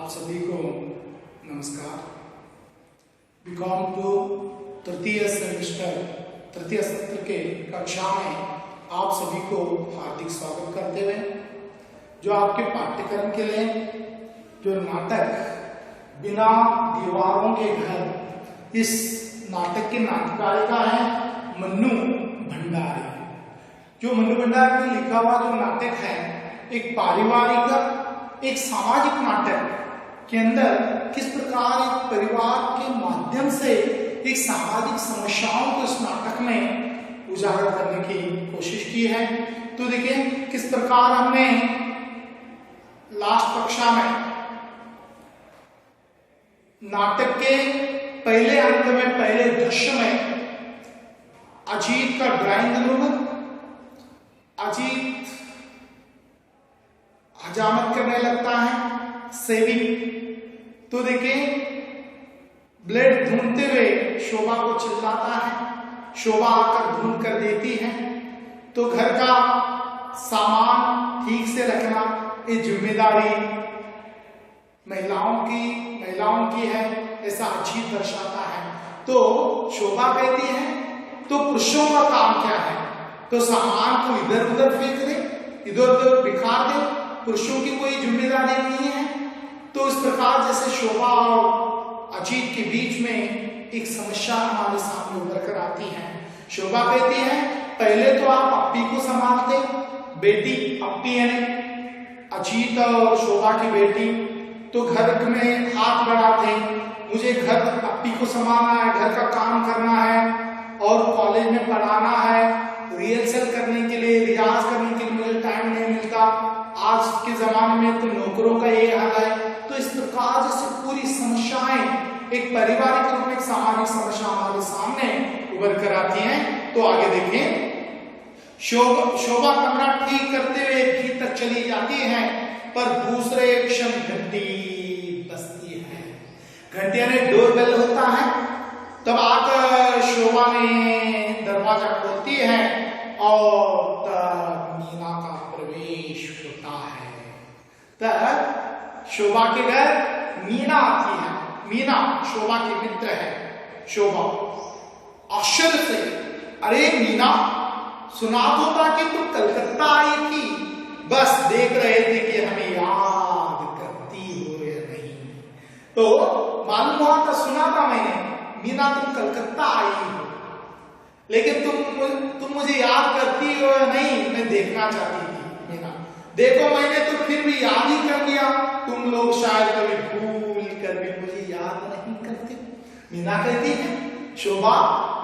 आप सभी को नमस्कार। बीकॉम टू तृतीय सेमेस्टर तृतीय सत्र के कक्षा में आप सभी को हार्दिक स्वागत करते हुए जो आपके पाठ्यक्रम के लिए जो नाटक बिना दीवारों के घर, इस नाटक की नाटकारिका है मन्नू भंडारी। जो मन्नू भंडारी में लिखा हुआ जो नाटक है एक पारिवारिक एक सामाजिक नाटक के अंदर किस प्रकार एक परिवार के माध्यम से एक सामाजिक समस्याओं को इस नाटक में उजागर करने की कोशिश की है। तो देखिए किस प्रकार हमने लास्ट कक्षा में नाटक के पहले अंक में पहले दृश्य में अजीत का ड्राइंग रूम, अजीत हजामत करने लगता है सेविंग। तो देखिए ब्लेड ढूंढते हुए शोभा को चिल्लाता है, शोभा आकर ढूंढ कर देती है। तो घर का सामान ठीक से रखना ये जिम्मेदारी महिलाओं की है, ऐसा अजीत दर्शाता है। तो शोभा कहती है तो पुरुषों का काम क्या है, तो सामान को इधर उधर फेंक दे, इधर उधर बिखार दे, पुरुषों की कोई जिम्मेदारी नहीं है। तो इस प्रकार जैसे शोभा और अजीत के बीच में एक समस्या हमारे सामने उभर कर आती है। शोभा कहती है पहले तो आप अप्पी को संभालते, बेटी अप्पी है अजीत और शोभा की बेटी, तो घर में हाथ बढ़ाते, मुझे घर अप्पी को संभालना है, घर का काम करना है और कॉलेज में पढ़ाना है, रिहर्सल करने के लिए रियाज करने के लिए मुझे टाइम नहीं मिलता। आज के जमाने में तो नौकरों का ये हाल है। तो इस प्रकार जैसे पूरी समस्याएं एक पारिवारिक रूप में एक सामाजिक समस्या हमारे सामने उभर कर आती हैं। तो आगे देखें, शोभा कमरा ठीक करते हुए भीतर चली जाती है, पर दूसरे क्षण घंटी बजती है। घंटी यानी डोरबेल होता है। तब आकर शोभा ने दरवाजा खोलती है और तब मीना का प्रवेश होता है। तब शोभा के घर मीना आती है। मीना शोभा की मित्र है। शोभा आश्चर्य से, अरे मीना, सुना तो था कि तुम कलकत्ता आई थी, बस देख रहे थे कि हमें याद करती हो या नहीं। तो मालूम हुआ था, सुना था मैंने, मीना तुम कलकत्ता आई हो, लेकिन तुम मुझे याद करती हो या नहीं मैं देखना चाहती थी। मीना, देखो मैंने तो फिर भी याद ही कर लिया, तुम लोग शायद कभी भूल कर भी मुझे याद नहीं करते। मीना कहती है शोभा,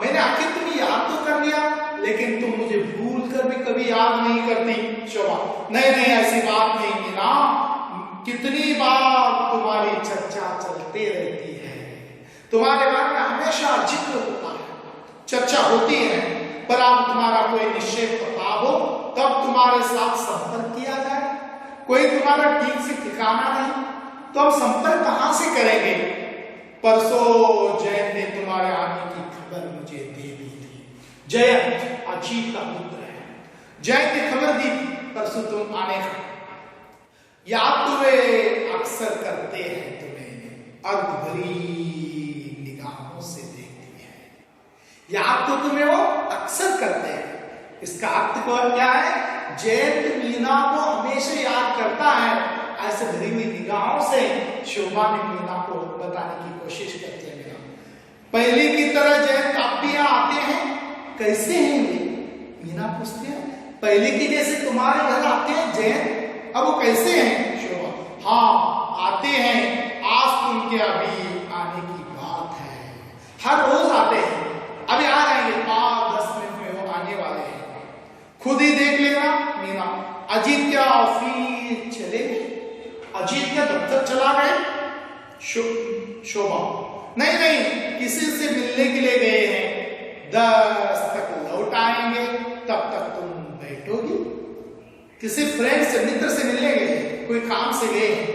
मैंने आखिर तुम्हें याद तो कर लिया, लेकिन तुम मुझे भूल कर भी कभी याद नहीं करती। शोभा, नहीं ऐसी बात नहीं मीना, कितनी बार तुम्हारी चर्चा चलती रहती है, तुम्हारे बारे में हमेशा जिक्र होता है, चर्चा होती है, पर आप तुम्हारा कोई निश्चित पता हो तब तुम्हारे साथ संपर्क किया जाए। कोई तुम्हारा ठीक से ठिकाना नहीं, तो हम संपर्क कहां से करेंगे। परसों जयंत ने तुम्हारे आने की खबर मुझे दे दी थी। जयंत अजीत का पुत्र है। जयंत ने खबर दी थी परसों तुम आने का। याद तो वे अक्सर करते हैं, तुम्हें अर्ध भरी निगाहों से देखती है। याद तो तुम्हें वो अक्सर करते हैं। इसका अर्थ क्या है, जयंत मीना को हमेशा याद करता है। ऐसे भरी हुई निगाहों से शोभा ने मीना को बताने की कोशिश करती है। पहले की तरह जयंत आप भी यहाँ आते हैं, कैसे हैं वे? मीना पूछती है, पहले की जैसे तुम्हारे घर आते हैं जयंत, अब वो कैसे हैं? शोभा, हाँ आते हैं, आज तो उनके अभी आने की बात है, हर रोज आते हैं, अभी आ जाएंगे, 5-10 मिनट में वो आने वाले हैं, खुद ही देख लेना। मीना, अजीत क्या ऑफिस चले गए? अजीत क्या दफ्तर चला गए? शोभा, नहीं किसी से मिलने के लिए गए हैं, 10 तक लौट आएंगे, तब तक तुम बैठोगी। किसी फ्रेंड से मित्र से मिलने गए, कोई काम से गए हैं,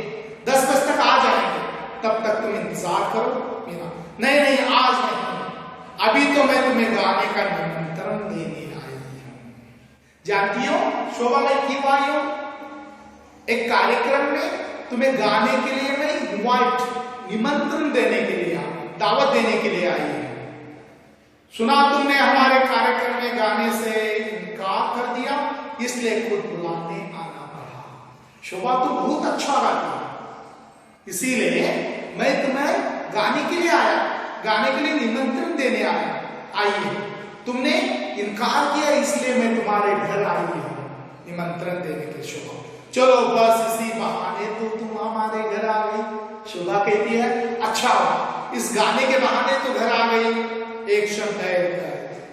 10 बजे तक आ जाएंगे, तब तक तुम इंतजार करो। मीना, नहीं आज नहीं, अभी तो मैं तुम्हें गाने का निमंत्रण देने आई हूं। जानती हो शोभा, मैं क्यों आई हूं? एक कार्यक्रम में तुम्हें गाने के लिए मैं इनवाइट, निमंत्रण देने के लिए, दावत देने के लिए आई है। सुना तुमने हमारे कार्यक्रम में गाने से इनकार कर दिया, इसलिए खुद बुलाने आना पड़ा। शोभा तो बहुत अच्छा गाती है, इसीलिए मैं तुम्हें गाने के लिए आया, गाने के लिए निमंत्रण देने आई है। तुमने इनकार किया, इसलिए मैं तुम्हारे घर आई हूं निमंत्रण देने के लिए। शोभा चलो बस इसी बहाने तो तुम हमारे घर आ गई। शोभा कहती है अच्छा इस गाने के बहाने तो घर आ गई। एक क्षण ठहर,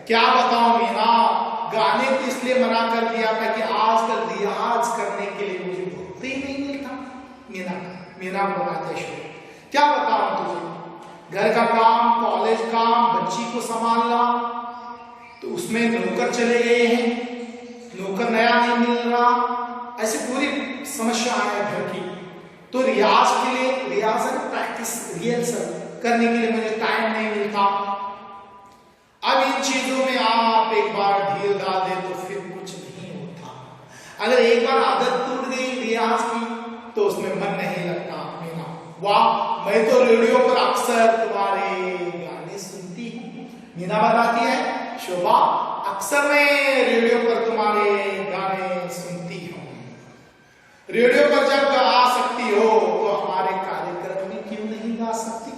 क्या बताऊं मीना, गाने को इसलिए मना कर दिया था कि आजकल रियाज करने के लिए मुझे वक्त ही नहीं मिलता। मीना बताते क्या बताऊं तुझे, घर का काम, कॉलेज काम, बच्ची को संभालना, तो उसमें नौकर चले गए हैं, नौकर नया नहीं मिल रहा, ऐसी पूरी समस्या है घर की। तो रियाज के लिए, रियाज प्रैक्टिस, रिहर्सल करने के लिए मुझे टाइम नहीं मिलता। अब इन चीजों में आप एक बार ढील डाल दे तो फिर कुछ नहीं होता। अगर एक बार आदत टूट गई रियाज की तो उसमें मन नहीं लगता। मीना वाह, मैं तो रेडियो पर अक्सर तुम्हारे गाने सुनती हूँ। मीना बताती है शोभा अक्सर मैं रेडियो पर तुम्हारे गाने सुनती हूँ। रेडियो पर जब गा सकती हो तो हमारे कार्यक्रम में क्यों नहीं गा सकती?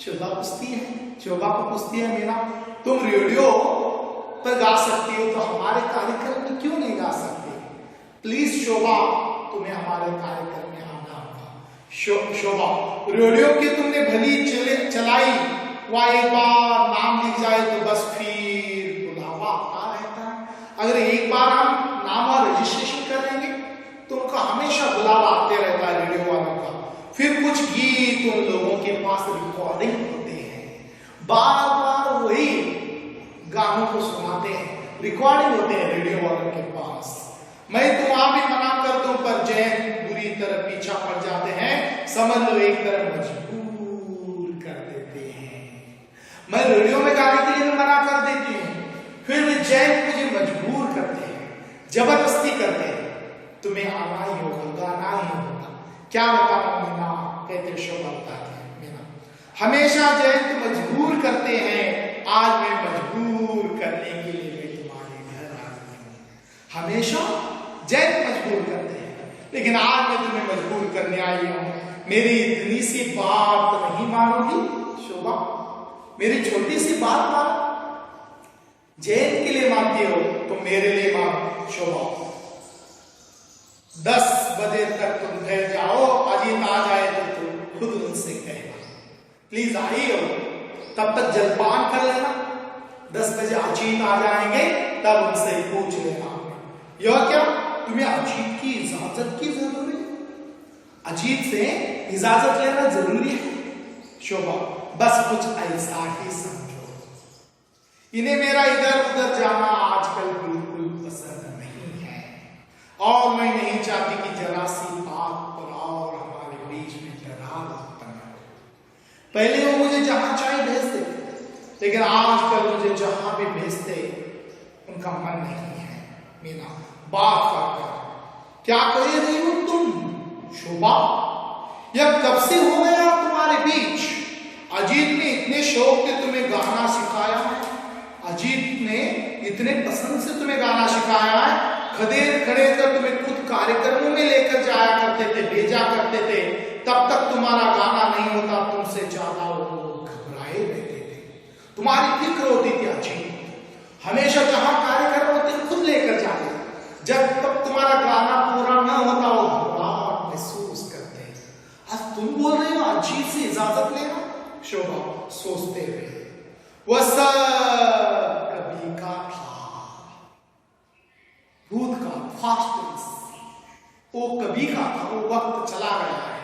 शोभा पूछती है, शोभा को पूछती है मीना, तुम रेडियो पर गा सकती हो तो हमारे कार्यक्रम में क्यों नहीं गा सकती? प्लीज शोभा, तुम्हें हमारे कार्यक्रम में आना होगा। शोभा रेडियो की तुमने भली चलाई, वह एक बार नाम लिख जाए तो बस फिर बुलावा आता रहता है। अगर एक बार हम नाम और रजिस्ट्रेशन करेंगे तो उनका हमेशा बुलावा आते रहता है रेडियो वालों का। फिर कुछ गीत उन लोगों के पास रिकॉर्डिंग होते हैं, बार बार वही गानों को सुनाते हैं, रिकॉर्डिंग होते हैं रेडियो वालों के पास। मैं तो वहां भी मना कर दूं पर जैन बुरी तरह पीछा पड़ जाते हैं, समझ लो एक तरह मजबूर कर देते हैं। मैं रेडियो में गाने के लिए मना कर देती हूँ, फिर भी जैन मुझे मजबूर करते हैं, जबरदस्ती करते हैं, तुम्हें आना ही होगा, गाना ही होगा। क्या बताऊं मीना, कहते शोभा बताती है मीना, हमेशा जयंत मजबूर करते हैं, आज मैं मजबूर करने के लिए मैं तुम्हारे घर आ गई हूं। हमेशा जयंत मजबूर करते हैं, लेकिन आज मैं तुम्हें मजबूर करने आई हूं। मेरी इतनी सी बात नहीं मानोगी शोभा? मेरी छोटी सी बात मानो, जयंत के लिए मानती हो तो मेरे लिए मानो शोभा। 10 बजे तक तुम घर जाओ, अजीत आ जाए तो तुम खुद उनसे कहना प्लीज आई हो, तब तक जलपान कर लेना। 10 बजे अजीत आ जाएंगे तब उनसे पूछ लेना, यह क्या तुम्हें अजीत की इजाजत की जरूरत है? अजीत से इजाजत लेना जरूरी है शोभा? बस कुछ ऐसा ही समझो। इन्हें मेरा इधर उधर जाना आजकल बिल्कुल पसंद नहीं है, और मैं नहीं चाहती कि जरा सी बात पर और हमारे बीच में दरार उत्पन्न हो। पहले वो मुझे जहां चाहे भेज देते, लेकिन आजकल मुझे जहां भी भेजते उनका मन नहीं है। मीना बात कर क्या कह रही हो तुम शोभा? यह कब से हो गया तुम्हारे बीच? अजीत ने इतने शौक से तुम्हें गाना सिखाया है, अजीत ने इतने पसंद से तुम्हें गाना सिखाया है, खदेड़ खड़े कर तुम्हें खुद कार्यक्रमों में लेकर जाया करते थे, भेजा करते थे, तब तक तुम्हारा गाना नहीं होता, तुमसे ज्यादा वो घबराए रहते थे, तुम्हारी फिक्र होती थी। अजीत हमेशा जहां कार्यक्रम होते खुद लेकर जाते, जब तक तुम्हारा गाना पूरा न होता वो घबराहट महसूस करते। आज तुम बोल रहे हो अजीत से इजाजत लेना? शोभा सोचते हुए, वह सब कभी का था, भूत का फास्ट, वो कभी का था, वो वक्त चला गया है।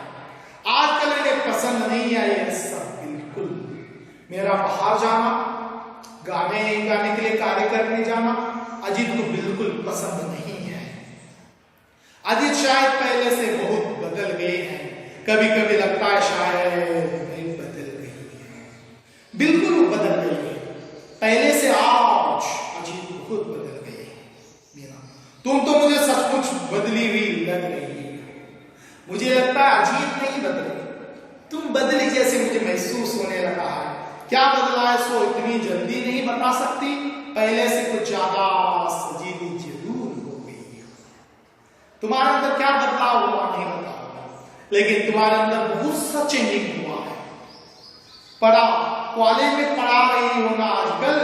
आजकल इन्हें पसंद नहीं है यह सब बिल्कुल। मेरा बाहर जाना, गाने गाने के लिए कार्य करने जाना अजीत को बिल्कुल पसंद नहीं है। अजीत शायद पहले से बहुत बदल गए हैं, कभी कभी लगता है शायद नहीं बदल गई है। बिल्कुल वो बदल गई है, पहले से आज अजीत बहुत बदल गए। मीना तुम तो मुझे सचमुच बदली हुई लग रही है। मुझे लगता है अजीत नहीं बदले, इतनी जल्दी नहीं बता सकती, पहले से कुछ ज्यादा सजीली जरूर हो गई। तुम्हारे अंदर क्या बदलाव हुआ नहीं बता, लेकिन तुम्हारे अंदर बहुत सा चेंजिंग हुआ है। पढ़ा, कॉलेज में पढ़ा रही हो ना आजकल,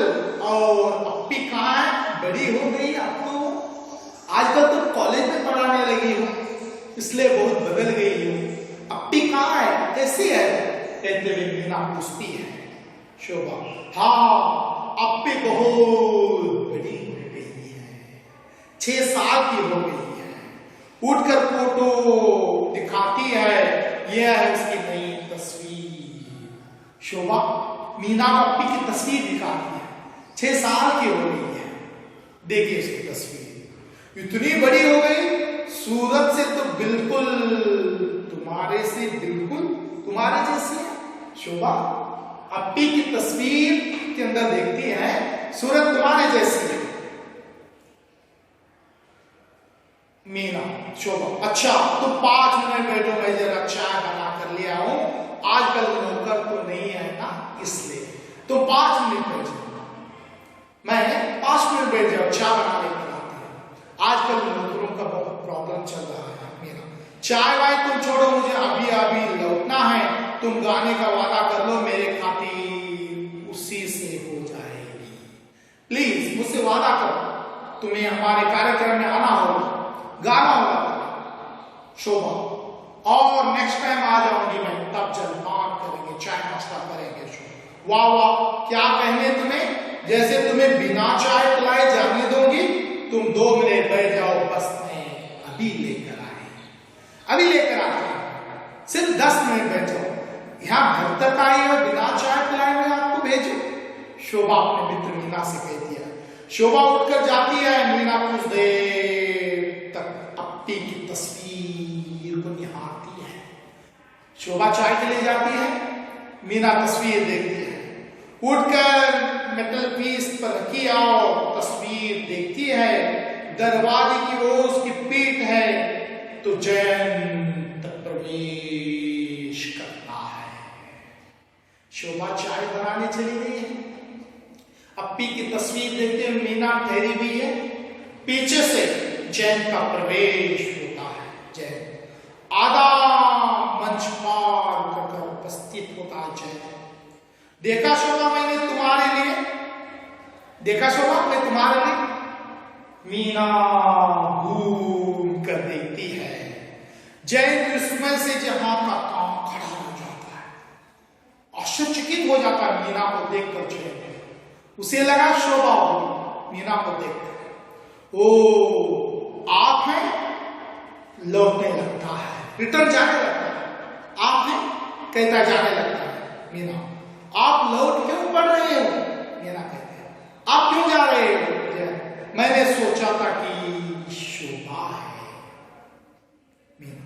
और अपी कहाँ है, बड़ी हो गई आपको। आजकल तुम कॉलेज में पढ़ाने लगी हो, इसलिए बहुत बदल गई हो। अपी कहाँ है, कैसी है, कहते हुए मीना पूछती है शोभा। हाँ, अपी बहुत बड़ी हो गई है, 6 साल की हो गई है, उठकर फोटो दिखाती है, यह है उसकी नई तस्वीर। शोभा मीना को अपी की तस्वीर दिखाती है, 6 साल की हो गई है, देखिए उसकी तस्वीर, इतनी बड़ी हो गई, सूरत से तो बिल्कुल तुम्हारे से बिल्कुल तुम्हारे जैसी है। शोभा अपी की तस्वीर के अंदर देखती है, सूरत तुम्हारे जैसी है। मीना, शोभा अच्छा तो 5 मिनट बैठो, मैं जरा चाय बना कर ले आऊं, आजकल नौकर तो नहीं है ना, इसलिए तो 5 मिनट बैठ जाओ, मैं 5 मिनट बैठ जाओ, चाय बना लेकर आती है। आजकल नौकरों का बहुत प्रॉब्लम चल रहा है। मीना, चाय वाय तुम छोड़ो, मुझे अभी अभी लौटना है, तुम गाने का वादा कर लो, मेरे खातिर उसी से हो जाएगी, प्लीज मुझसे वादा करो, तुम्हें हमारे कार्यक्रम में आना होगा, गाना होगा। शोभा, और नेक्स्ट टाइम आ जाऊंगी मैं, तब जलपान करेंगे, चाय नाश्ता करेंगे। शोभा, वाह वाह, क्या कहने तुम्हें, जैसे तुम्हें बिना चाय पिलाए जाने दूंगी, तुम 2 मिनट बैठ जाओ, बस मैं अभी लेकर आए, अभी लेकर आते हैं, सिर्फ 10 मिनट बैठ जाओ, यहां घर तक आई हो, बिना चाय पिलाए मैं आपको भेजू। शोभा अपने मित्र मीना से कह दिया। शोभा उठकर जाती है, मीना कुछ देर तक अपी की तस्वीर को निहारती है। शोभा चाय के लिए जाती है, मीना तस्वीर देखती है, उठकर मेटल पीस पर रखी और तस्वीर देखती है, दरवाजे की ओर उसकी पीठ है, तो जयंत प्रवेश करता है। शोभा चाय बनाने चली गई है, अपी की तस्वीर देखते हुए मीना ठहरी हुई है, पीछे से जयंत का प्रवेश होता है। जयंत आधा मंच पार कर उपस्थित होता है। जयंत, देखा शोभा मैंने तुम्हारे लिए, देखा शोभा मैं तुम्हारे लिए। मीना घूम कर देखती है, जयंत उसमें से जहां का काम खड़ा हो जाता है, आश्चर्यचकित हो जाता है मीना को देखकर। जयंत, उसे लगा शोभा होगी मीना को देखकर, ओ आप हैं, लौटने लगता है, रिटर्न जाने लगता है, आप हैं कहता जाने लगता है। मीना, आप लौट क्यों पड़ रहे हो, मीना कहते हैं, आप क्यों जा रहे हो। मैंने सोचा था कि शोभा है। मीना,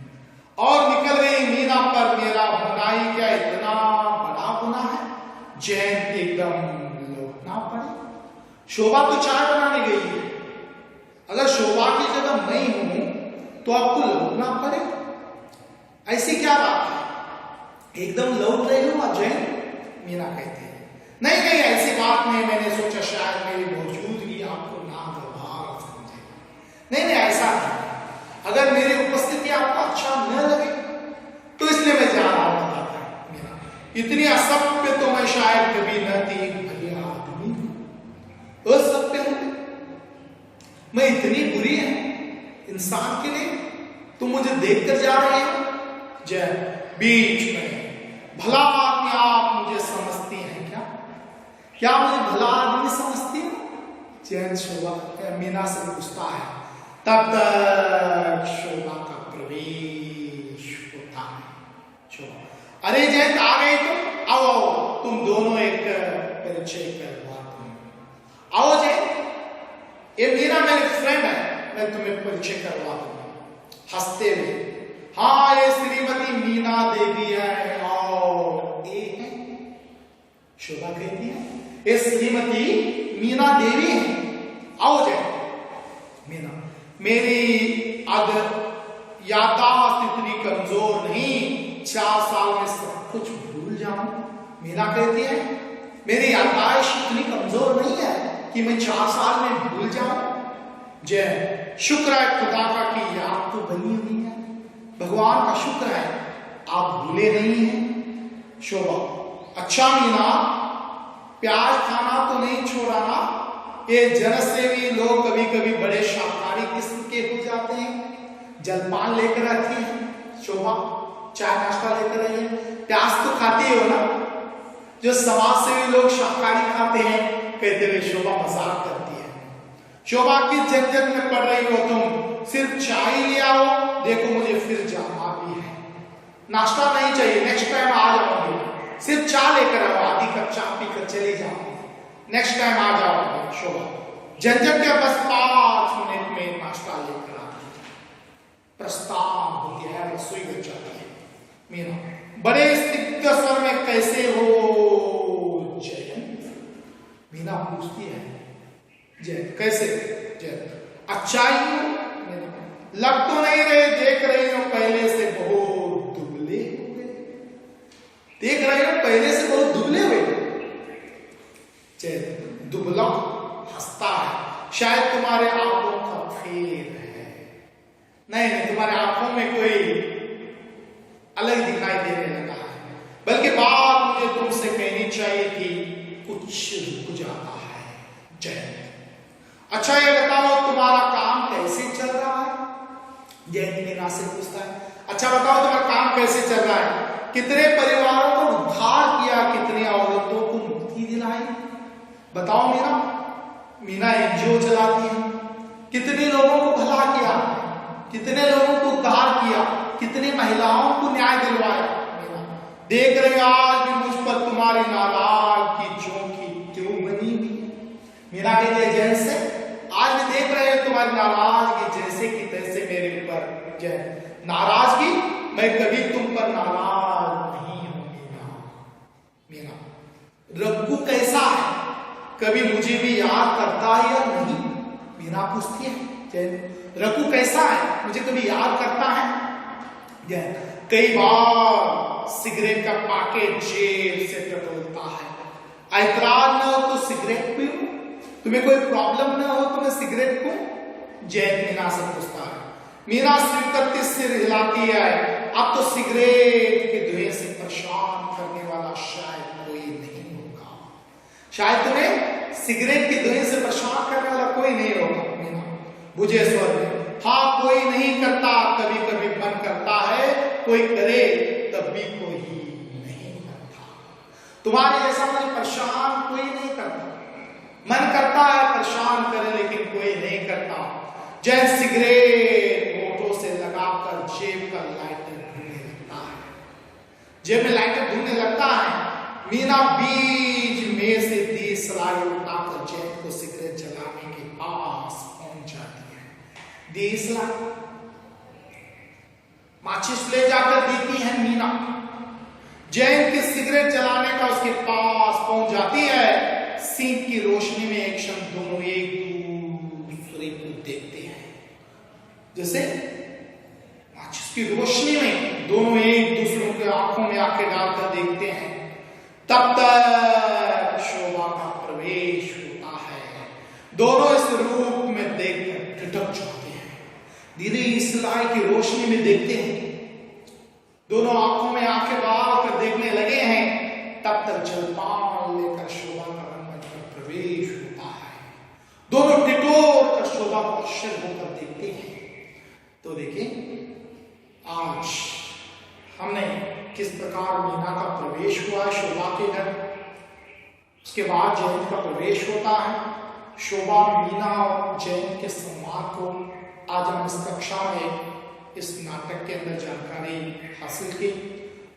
और निकल गई। मीना पर मेरा होना ही क्या इतना बड़ा गुनाह है। जयंत एकदम लौटना पड़े। शोभा तो चाय बनाने गई है, अगर शोभा की जगह मैं हूं तो आपको लौटना पड़े, ऐसी क्या बात है, एकदम लौट रहे हो जयंत। मीना कहती है, नहीं नहीं ऐसी बात नहीं, मैंने सोचा शायद मेरी मौजूदगी आपको नागवार समझे। नहीं नहीं ऐसा नहीं, अगर मेरी उपस्थिति आपको अच्छा न लगे तो इसलिए मैं जा रहा हूं, बताता है मीना। इतनी असभ्य तो मैं शायद कभी न थी, भले आदमी असभ्य हूं मैं, इतनी बुरी है इंसान के लिए, तुम मुझे देखकर जा रहे हो। जय, बीच में, भला आदमी आप मुझे समझती हैं क्या, क्या मुझे भला आदमी समझती हो। जैन शोभा मीना से पूछता है, तब तक शोभा का प्रवेश होता है। शोभा, अरे जयंत आ गई तुम, आओ आओ, तुम दोनों एक परिचय करवा दूं, आओ जयंत, ये मीना मेरी फ्रेंड है, मैं तुम्हें परिचय करवा दूंगा। हंसते हुए, हाँ ये श्रीमती मीना देवी है, और ये है शोभा कहती है, ये श्रीमती मीना देवी है, आओ जाए। मीना, मेरी याददाश्त इतनी कमजोर नहीं, 4 साल में सब कुछ भूल जाऊं। मीना कहती है, मेरी याददाश्त इतनी कमजोर नहीं है कि मैं 4 साल में भूल जाऊं। जय शुक्र है खुदा का कि याद तो बनी हुई है, भगवान का शुक्र है आप भूले नहीं हैं। शोभा, अच्छा मीना, प्याज खाना तो नहीं छोड़ा ना? ये जनसेवी लोग कभी कभी बड़े शाकाहारी किस्म के हो जाते हैं। जलपान लेकर आती है शोभा, चाय नाश्ता लेकर आई है, प्याज तो खाती हो ना? जो समाज सेवी लोग शाकाहारी खाते हैं कहते हुए शोभा मजाक करती है। शोभा की झंझट में पड़ रही हो तुम, सिर्फ चाय ले आओ, देखो मुझे फिर जाना भी है। नाश्ता नहीं चाहिए, नेक्स्ट टाइम आ जाओगे, सिर्फ चाय लेकर आओ, आधी कप चाय पीकर चले जाओ, नेक्स्ट टाइम आ जाओगे। शोभा झंझट के बस 5 मिनट में नाश्ता लेकर आती है, प्रस्थान होती है, रसोई बन जाती है। मीना बड़े स्निग्ध स्वर में कैसे हो जयंत? मीना पूछती है जयंत कैसे? जयंत अच्छा ही हो, लग तो नहीं रहे, देख रही हो पहले से बहुत दुबले हो गए, देख रही हो पहले से बहुत दुबले हुए। जयंत दुबला हंसता है, शायद तुम्हारे आंखों का फेर है। नहीं नहीं, तुम्हारे आंखों में कोई अलग दिखाई देने लगा है, बल्कि बात मुझे तुमसे कहनी चाहिए थी, कुछ रुक जाता है। जयंत अच्छा ये बताओ तुम्हारा काम कैसे चल रहा है? जयंत मीना से पूछता है अच्छा बताओ तुम्हारा काम कैसे चल रहा है? कितने परिवारों को उद्धार किया, कितनी औरतों को मुक्ति दिलाई? बताओ मीना। मीना एनजीओ चलाती है, कितने लोगों को भला किया, कितने लोगों को उद्धार किया, कितनी महिलाओं को न्याय दिलवाया। देख रहे आज भी मुझ पर तुम्हारी नाराजगी चौकी क्यों बनी हुई है? मीना कहती है जैन से आज भी देख रहे हैं तुम्हारी नाराजगी जैसे कि तैसे मेरे ऊपर। जय नाराजगी, मैं कभी तुम पर नाराज नहीं हूं मीना। मीना रघु कैसा है, कभी मुझे भी याद करता है या नहीं? मीना पूछती है जय रघु कैसा है, मुझे कभी याद करता है? कई बार सिगरेट का पैकेट जेब से टटोलता है, ऐतराज न हो तो सिगरेट पीऊं, तुम्हें कोई प्रॉब्लम न हो तो मैं सिगरेट पीऊं? जैन मीना से पूछता है। मीना स्वीकृति सिर हिलाती है, अब तो सिगरेट के धुएं से परेशान करने वाला शायद कोई नहीं होगा, शायद तुम्हें सिगरेट के धुएं से परेशान करने वाला कोई नहीं होगा। मीना बुझे स्वर में हाँ कोई नहीं करता, कभी कभी मन करता है कोई करे, तभी कोई नहीं करता। तुम्हारे जैसा मुझे परेशान कोई नहीं करता, मन करता है परेशान करे लेकिन कोई नहीं करता। जय सिगरेट होठों से लगाकर जेब का लाइटर ढूंढने लगता है, जेब में लाइटर ढूंढने लगता है। मीना बीच में से देशलाई उठाकर जैन को सिगरेट जलाने के पास पहुंच जाती है। देशलाई माचिस ले जाकर देती है मीना, जैन की सिगरेट जलाने का उसके पास पहुंच जाती है। सींग की रोशनी में एक क्षण दोनों एक दूसरे को देखते हैं, जैसे माचिस की रोशनी में दोनों एक दूसरे के आंखों में आंखें डालकर देखते हैं। तब तक शोभा का प्रवेश होता है, दोनों इस रूप में देखकर ठिठक जाते हैं। धीरे इस लाइट की रोशनी में देखते हैं, दोनों आंखों में आंखें डालकर देखने लगे हैं। तब तक जलपान लेकर शोभा का रंगमंच पर प्रवेश होता है, दोनों टिटोर कर शोभा को आश्चर्य होकर देखते हैं। तो देखिए आज हमने किस प्रकार मीना का प्रवेश हुआ है शोभा के घर, उसके बाद जयंत का प्रवेश होता है। शोभा मीना और जयंत के सम्मान को आज हम इस कक्षा में इस नाटक के अंदर जानकारी हासिल की।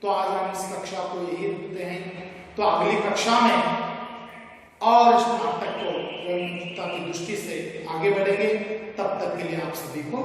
तो आज हम इस कक्षा को यही रुकते हैं, तो अगली कक्षा में और इस नाटक को रंगमंचता की दृष्टि से आगे बढ़ेंगे। तब तक के लिए आप सभी को